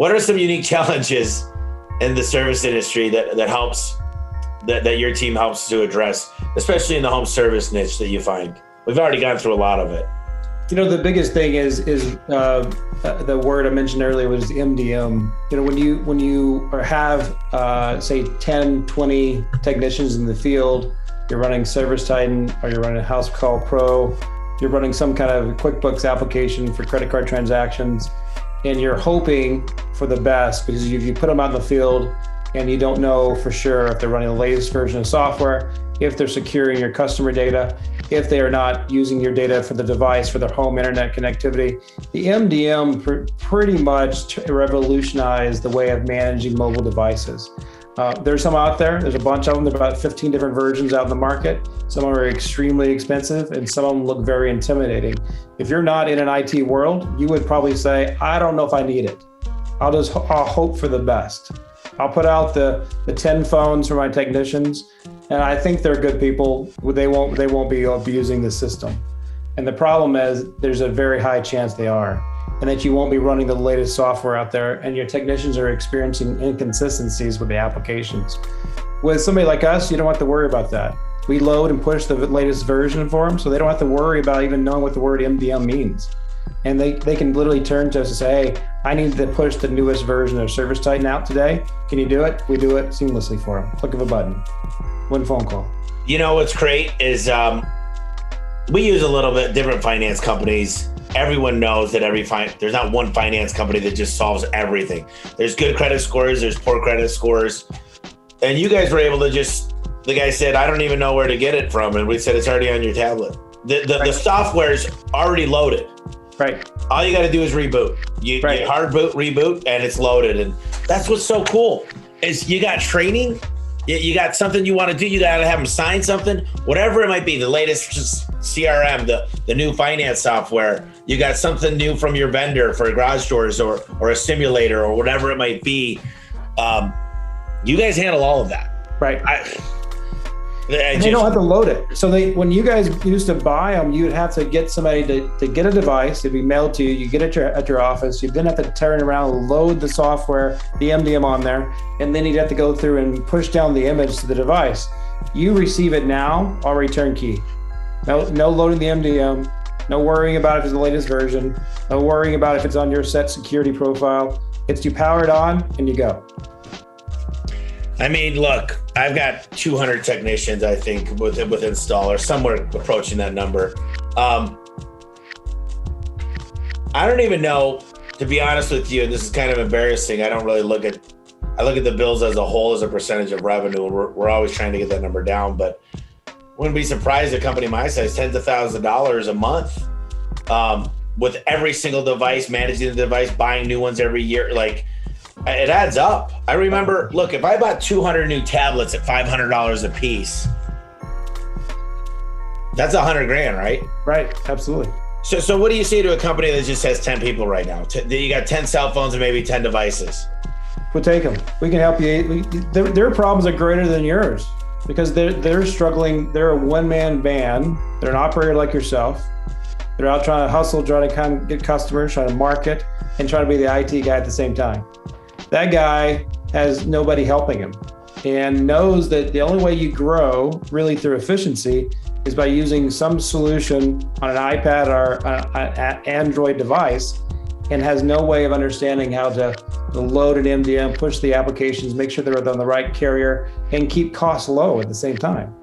What are some unique challenges in the service industry that your team helps to address, especially in the home service niche that you find? We've already gone through a lot of it. The biggest thing is the word I mentioned earlier was MDM. When you have say 10, 20 technicians in the field, you're running Service Titan or you're running House Call Pro, you're running some kind of QuickBooks application for credit card transactions, and you're hoping for the best because you put them out in the field and you don't know for sure if they're running the latest version of software, if they're securing your customer data, if they are not using your data for the device for their home internet connectivity. The MDM pretty much revolutionized the way of managing mobile devices. There's some out there. There's a bunch of them. There are about 15 different versions out in the market. Some are extremely expensive and some of them look very intimidating. If you're not in an IT world, you would probably say, I don't know if I need it. I'll hope for the best. I'll put out the 10 phones for my technicians, and I think they're good people. They won't be abusing the system. And the problem is there's a very high chance they are, and that you won't be running the latest software out there, and your technicians are experiencing inconsistencies with the applications. With somebody like us, you don't have to worry about that. We load and push the latest version for them, so they don't have to worry about even knowing what the word MDM means. And they can literally turn to us and say, hey, I need to push the newest version of Service Titan out today. Can you do it? We do it seamlessly for them. Click of a button. One phone call. What's great is we use a little bit different finance companies. Everyone knows that there's not one finance company that just solves everything. There's good credit scores, there's poor credit scores. And you guys were able to the guy said, I don't even know where to get it from. And we said, it's already on your tablet. The software's already loaded. Right. All you got to do is reboot. You hard boot, reboot, and it's loaded. And that's what's so cool is you got training. You got something you want to do. You got to have them sign something, whatever it might be, the latest CRM, the new finance software. You got something new from your vendor for garage doors or a simulator or whatever it might be. You guys handle all of that. Right. They don't have to load it. So when you guys used to buy them, you'd have to get somebody to get a device. It'd be mailed to you. You get it at your office. You then have to turn around, load the software, the MDM on there, and then you'd have to go through and push down the image to the device. You receive it now, already turnkey. No loading the MDM. No worrying about if it's the latest version. No worrying about if it's on your set security profile. It's you power it on and you go. I mean, look, I've got 200 technicians, I think, with installers, somewhere approaching that number. I don't even know, to be honest with you, and this is kind of embarrassing. I don't really I look at the bills as a whole as a percentage of revenue, and we're always trying to get that number down. But wouldn't be surprised a company my size, tens of thousands of dollars a month, with every single device, managing the device, buying new ones every year. Like, it adds up. I remember, look, if I bought 200 new tablets at $500 a piece, that's $100,000, right? Right, absolutely. So what do you say to a company that just has 10 people right now? You got 10 cell phones and maybe 10 devices. We'll take them. We can help you. Their problems are greater than yours because they're struggling. They're a one-man band. They're an operator like yourself. They're out trying to hustle, trying to get customers, trying to market, and trying to be the IT guy at the same time. That guy has nobody helping him and knows that the only way you grow really through efficiency is by using some solution on an iPad or an Android device, and has no way of understanding how to load an MDM, push the applications, make sure they're on the right carrier, and keep costs low at the same time.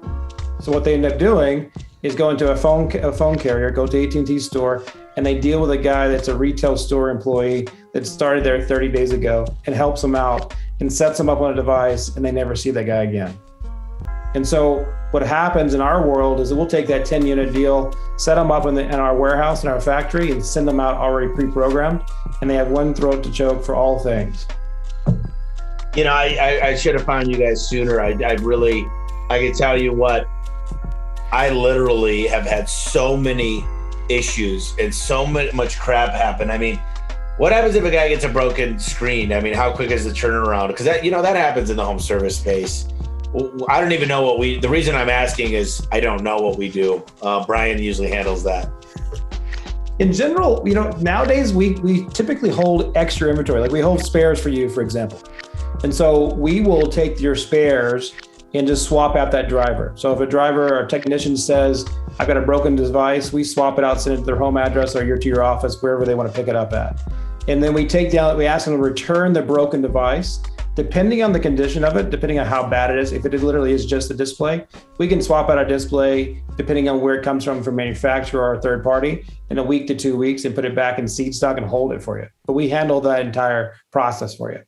So what they end up doing is going to a phone carrier, go to AT&T store, and they deal with a guy that's a retail store employee that started there 30 days ago and helps them out and sets them up on a device, and they never see that guy again. And so what happens in our world is that we'll take that 10-unit deal, set them up in our warehouse, in our factory, and send them out already pre-programmed, and they have one throat to choke for all things. I should have found you guys sooner. I can tell you what, I literally have had so many issues and so much crap happen. I mean, what happens if a guy gets a broken screen? I mean, how quick is the turnaround? Because that happens in the home service space. I don't even know the reason I'm asking is I don't know what we do. Brian usually handles that. In general, nowadays we typically hold extra inventory. Like we hold spares for you, for example. And so we will take your spares and just swap out that driver. So if a driver or a technician says, I've got a broken device, we swap it out, send it to their home address or to your office, wherever they want to pick it up at. And then we ask them to return the broken device. Depending on the condition of it, depending on how bad it is, if it literally is just a display, we can swap out a display depending on where it comes from manufacturer or third party in a week to 2 weeks and put it back in seed stock and hold it for you. But we handle that entire process for you.